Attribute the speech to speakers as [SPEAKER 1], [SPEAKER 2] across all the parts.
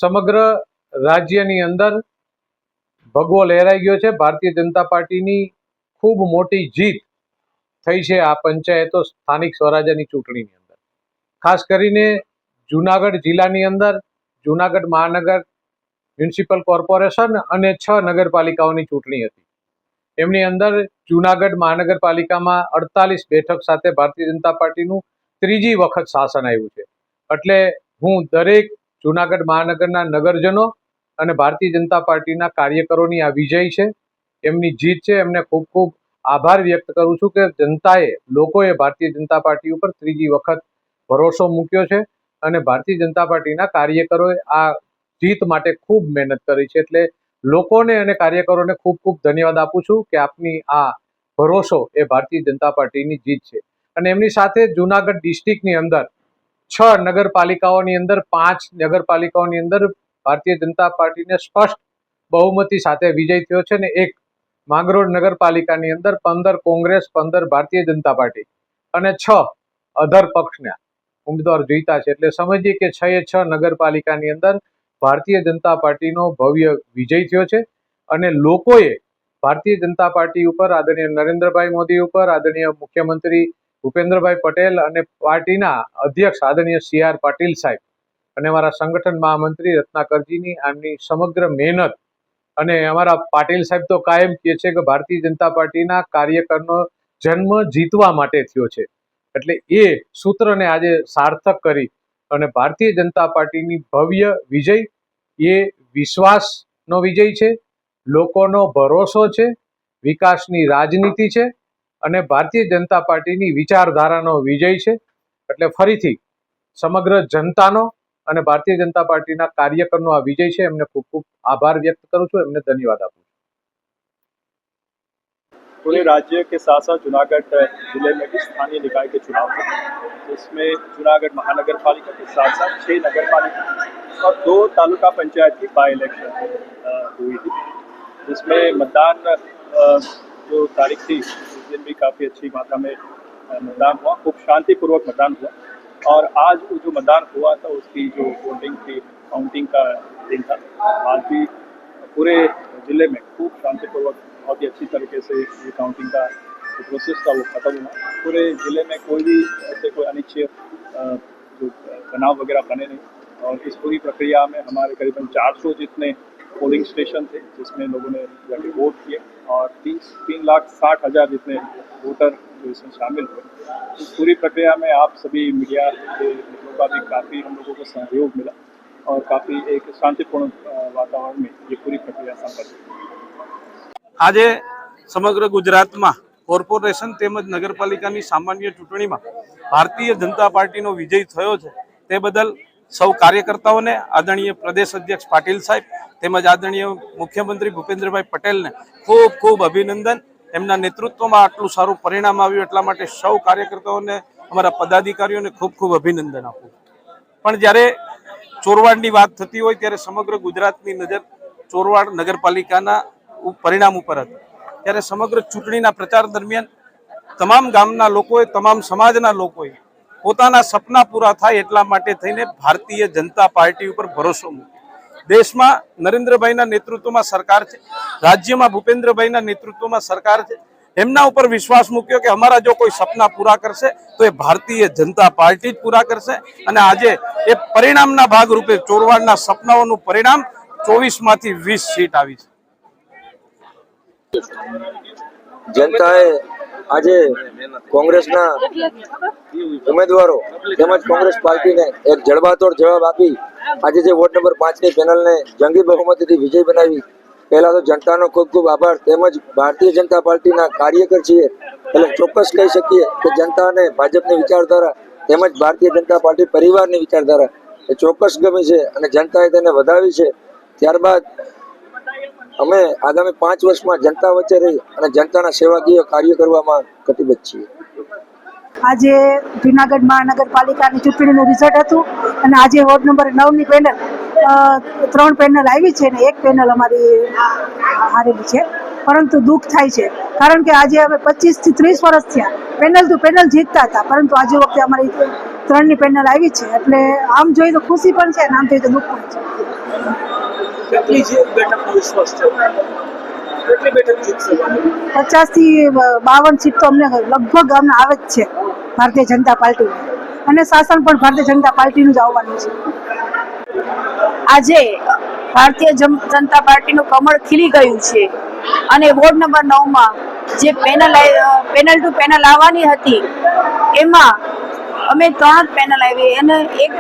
[SPEAKER 1] સમગ્ર રાજ્યની અંદર ભગવો લહેરાઈ ગયો છે। ભારતીય જનતા પાર્ટીની ખૂબ મોટી જીત થઈ છે આ પંચાયતો સ્થાનિક સ્વરાજ્યની ચૂંટણીની અંદર। ખાસ કરીને જુનાગઢ જિલ્લાની અંદર જુનાગઢ મહાનગર મ્યુનિસિપલ કોર્પોરેશન અને 6 નગરપાલિકાઓની ચૂંટણી હતી। એમની અંદર જુનાગઢ મહાનગરપાલિકામાં 48 બેઠક સાથે ભારતીય જનતા પાર્ટીનું ત્રીજી વખત શાસન આવ્યું છે। એટલે હું દરેક જુનાગઢ મહાનગરના નગરજનો અને ભારતીય જનતા પાર્ટીના કાર્યકરોની આ વિજય છે, એમની જીત છે, એમને ખૂબ ખૂબ આભાર વ્યક્ત કરું છું કે જનતાએ, લોકોએ ભારતીય જનતા પાર્ટી ઉપર ત્રીજી વખત ભરોસો મૂક્યો છે અને ભારતીય જનતા પાર્ટીના કાર્યકરોએ આ જીત માટે ખૂબ મહેનત કરી છે। એટલે લોકોને અને કાર્યકરોને ખૂબ ખૂબ ધન્યવાદ આપું છું કે આપની આ ભરોસો એ ભારતીય જનતા પાર્ટીની જીત છે। અને એમની સાથે જુનાગઢ ડિસ્ટ્રિક્ટની અંદર 6 નગરપાલિકાઓની અંદર 5 નગરપાલિકાઓની અંદર ભારતીય જનતા પાર્ટીને સ્પષ્ટ બહુમતી સાથે વિજય થયો છે અને એક માંગરોળ નગરપાલિકાની અંદર 15 કોંગ્રેસ, 15 ભારતીય જનતા પાર્ટી અને 6 અધર પક્ષના ઉમેદવાર જીત્યા છે। એટલે સમજીએ કે 6 નગરપાલિકાની અંદર ભારતીય જનતા પાર્ટીનો ભવ્ય વિજય થયો છે અને લોકોએ ભારતીય જનતા પાર્ટી ઉપર, આદરણીય નરેન્દ્રભાઈ મોદી ઉપર, આદરણીય મુખ્યમંત્રી ભૂપેન્દ્રભાઈ પટેલ અને પાર્ટીના અધ્યક્ષ આદરણીય CR પાટીલ સાહેબ અને અમારા સંગઠન મહામંત્રી રત્નાકરજીની આમની સમગ્ર મહેનત અને અમારા પાટીલ સાહેબ તો કાયમ કહે છે કે ભારતીય જનતા પાર્ટીના કાર્યકરનો જન્મ જીતવા માટે થયો છે। એટલે એ સૂત્રને આજે સાર્થક કરી અને ભારતીય જનતા પાર્ટીની ભવ્ય વિજય એ વિશ્વાસનો વિજય છે, લોકોનો ભરોસો છે, વિકાસની રાજનીતિ છે અને ભારતીય જનતા પાર્ટીની વિચારધારાનો વિજય છે। એટલે ફરીથી સમગ્ર જનતાનો અને ભારતીય જનતા પાર્ટીના કાર્યકરનો આ વિજય છે, એમને ખૂબ ખૂબ આભાર व्यक्त करूँ છું, એમને धन्यवाद આપું છું।
[SPEAKER 2] पूरे राज्य के साथ साथ जूनागढ़ जिले में भी स्थानीय निकाय के चुनाव थे, जिसमें जूनागढ़ महानगर पालिका के साथ साथ 6 नगर पालिका और 2 तालुका पंचायत की बाई इलेक्शन हुई थी, जिसमें मतदान जो तारीख थी उस दिन भी काफ़ी अच्छी मात्रा में मतदान हुआ, खूब शांतिपूर्वक मतदान हुआ। और आज जो मतदान हुआ था उसकी जो वोटिंग थी, काउंटिंग का दिन था, आज भी पूरे ज़िले में खूब शांतिपूर्वक बहुत ही अच्छी तरीके से ये काउंटिंग का जो प्रोसेस था वो ख़त्म हुआ। पूरे ज़िले में कोई भी ऐसे कोई अनिच्छा जो तनाव वगैरह बने नहीं और इस पूरी प्रक्रिया में हमारे करीबन 400 जितने पोलिंग स्टेशन थे जिसमें लोगों ने जाके वोट किए और 3,60,000 जितने वोटर जो इसमें शामिल हुए। इस पूरी प्रक्रिया में आप सभी मीडिया के लोगों का भी काफ़ी हम लोगों को सहयोग मिला और काफ़ी एक शांतिपूर्ण वातावरण में ये पूरी प्रक्रिया संपन्न हुई।
[SPEAKER 3] आज समग्र गुजरात में कोर्पोरेशन तेमज नगरपालिकानी सामान्य चूंटणीमां भारतीय जनता पार्टीनो विजय थयो छे ते बदल सौ कार्यकर्ताओने, आदरणीय प्रदेश अध्यक्ष पाटील साहेब तेमज आदरणीय मुख्यमंत्री भूपेन्द्रभाई पटेल ने खूब खूब अभिनंदन। एमना नेतृत्वमां आटલું સારું પરિણામ આવ્યું એટલા માટે સૌ કાર્યકર્તાઓને, અમારા પદાધિકારીઓને ખૂબ ખૂબ અભિનંદન આપું। પણ જ્યારે ચોરવાડની વાત થતી હોય ત્યારે સમગ્ર ગુજરાતની નજર ચોરવાડ નગરપાલિકાના પરિણામ ઉપર હતી। ત્યારે સમગ્ર ચૂંટણીના પ્રચાર દરમિયાન તમામ ગામના લોકોએ, તમામ સમાજના લોકોએ પોતાના સપના પૂરા થાય એટલા માટે થઈને ભારતીય જનતા પાર્ટી ઉપર ભરોસો મૂક્યો। દેશમાં નરેન્દ્રભાઈના નેતૃત્વમાં સરકાર છે, રાજ્યમાં ભૂપેન્દ્રભાઈના નેતૃત્વમાં સરકાર છે। એમના ઉપર વિશ્વાસ મૂક્યો કે અમારા જો કોઈ સપના પૂરા કરશે તો એ ભારતીય જનતા પાર્ટી જ પૂરા કરશે અને આજે એ પરિણામના ભાગરૂપે ચોરવાડના સપનાઓનું પરિણામ 24 માંથી 20 સીટ આવી છે।
[SPEAKER 4] जनताए आज कांग्रेसना उम्मीदवारों તેમજ कांग्रेस पार्टी ने एक जड़बातोड़ जवाब आपी आज जे वोट नंबर 5 ની પેનल ने जंगी बहुमती विजय बनावी। पहला तो जनता खूब खूब आभार। તેમજ भारतीय जनता पार्टी कार्यकर छे એટલે ચોક્કસ કહી શકીએ કે जनता ने भाजपની વિચારધારા તેમજ भारतीय जनता पार्टी પરિવારની વિચારધારા એ ચોક્કસ ગમી છે અને જનતાએ તેને વધાવી છે। ત્યારબાદ અમે આગામી 5 વર્ષમાં जनता વચ્ચે રહી અને जनताના સેવાકીય કાર્ય કરવામાં કટિબદ્ધ છીએ।
[SPEAKER 5] આજે જૂનાગઢ મહાનગરપાલિકાની ચૂંટણીનું રિઝલ્ટ હતું અને આજે વોર્ડ નંબર 9ની પેનલ 3 પેનલ આવી છે અને 1 પેનલ અમારી હારેલી છે। પરંતુ દુઃખ થાય છે કારણ કે આજે હવે 25 થી 30 વર્ષ થયા પેનલ તો પેનલ જીતતા હતા, પરંતુ આજે વખતે અમારી ત્રણની પેનલ આવી છે, એટલે આમ જોઈએ તો ખુશી પણ છે અને આમ જોઈએ તો દુઃખ પણ છે.
[SPEAKER 2] કેટલી જે બેઠકનો વિશ્વાસ છે, કેટલી બેઠક જીતશે?
[SPEAKER 5] 50 થી 52 સીટ તો અમને લગભગ અમને આવે જ છે ભારતીય જનતા પાર્ટી, અને શાસન પણ ભારતીય જનતા પાર્ટીનું જ આવવાનું છે.
[SPEAKER 6] આજે ભારતીય જનતા પાર્ટીનું કમળ ખીલી ગયું છે અને વોર્ડ નંબર 9માં જે પેનલ ટુ પેનલ આવવાની હતી એમાં અમે 3 પેનલ આવી અને એક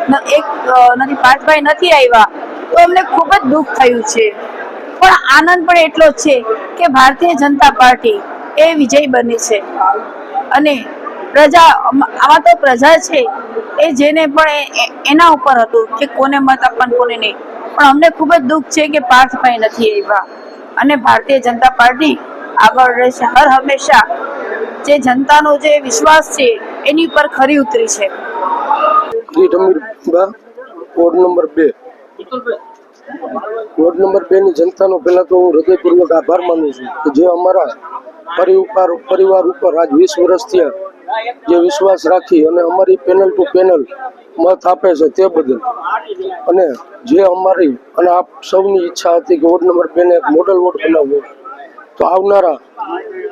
[SPEAKER 6] નથી પાર્થભાઈ નથી આવ્યા, તો અમને ખૂબ જ દુઃખ થયું છે. પણ આનંદ પણ એટલો જ છે કે ભારતીય જનતા પાર્ટી એ વિજય બની છે અને પ્રજા આમાં તો પ્રજા છે એ જેને પણ એના ઉપર હતું કે કોને મત આપવાનું કોને નહીં, પણ અમને ખૂબ જ દુઃખ છે કે પાર્થભાઈ નથી આવ્યા અને ભારતીય જનતા પાર્ટી આગળ રહેશે. હર હંમેશા જે જનતાનો જે વિશ્વાસ છે એની ઉપર ખરી ઉતરી છે.
[SPEAKER 7] વોર્ડ નંબર 2 વોર્ડ નંબર 2 ની જનતાનો પહેલા તો હું હૃદયપૂર્વક આભાર માનું છું કે જે અમારા પરિવાર ઉપર આજ 20 વર્ષથી જે વિશ્વાસ રાખી અને અમારી પેનલ ટુ પેનલ મત આપે છે તે બદલ. અને જે અમારી અને આપ સૌની ઈચ્છા હતી કે વોર્ડ નંબર 2 ને એક મોડલ વોર્ડ બનાવવો, તો આવનારા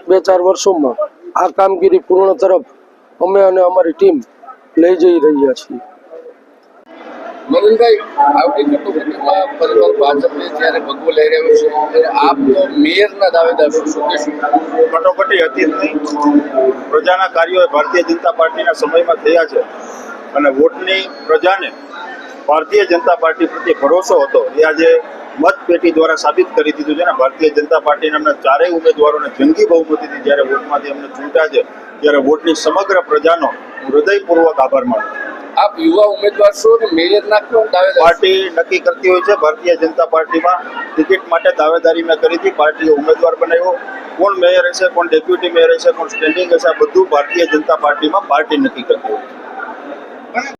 [SPEAKER 7] 2-4 વર્ષોમાં આ કામગીરી પૂર્ણ તરફ અમે અને અમારી ટીમ લઈ જઈ રહ્યા છીએ.
[SPEAKER 8] મદનભાઈ, આવતી કટોકટીમાં પરિવાર ભાજપને જ્યારે ભગવો લઈ રહ્યો છે ત્યારે આપ તો મેયરના દાવેદાર છો, શું કહેશો?
[SPEAKER 9] કટોકટી હતી જ નહીં. પ્રજાના કાર્યો ભારતીય જનતા પાર્ટીના સમયમાં થયા છે અને વોટની પ્રજાને ભારતીય જનતા પાર્ટી પ્રત્યે ભરોસો હતો એ આજે મતપેટી દ્વારા સાબિત કરી દીધું છે ને. ભારતીય જનતા પાર્ટીના એમના ચારેય ઉમેદવારોને જંગી બહુમતીથી જ્યારે વોટમાંથી અમને ચૂંટ્યા છે ત્યારે વોટની સમગ્ર પ્રજાનો હું હૃદયપૂર્વક આભાર માનું છું.
[SPEAKER 8] આપ યુવા ઉમેદવાર છો અને મેયરના કોણ દાવેદાર?
[SPEAKER 9] પાર્ટી નક્કી કરતી હોય છે. ભારતીય જનતા પાર્ટીમાં ટિકિટ માટે દાવેદારી મેં કરી હતી, પાર્ટીએ ઉમેદવાર બનાવ્યો. કોણ મેયર હશે, કોણ ડેપ્યુટી મેયર હશે, કોણ સ્ટેન્ડિંગ હશે, આ બધું ભારતીય જનતા પાર્ટીમાં પાર્ટી નક્કી કરતી હોય છે.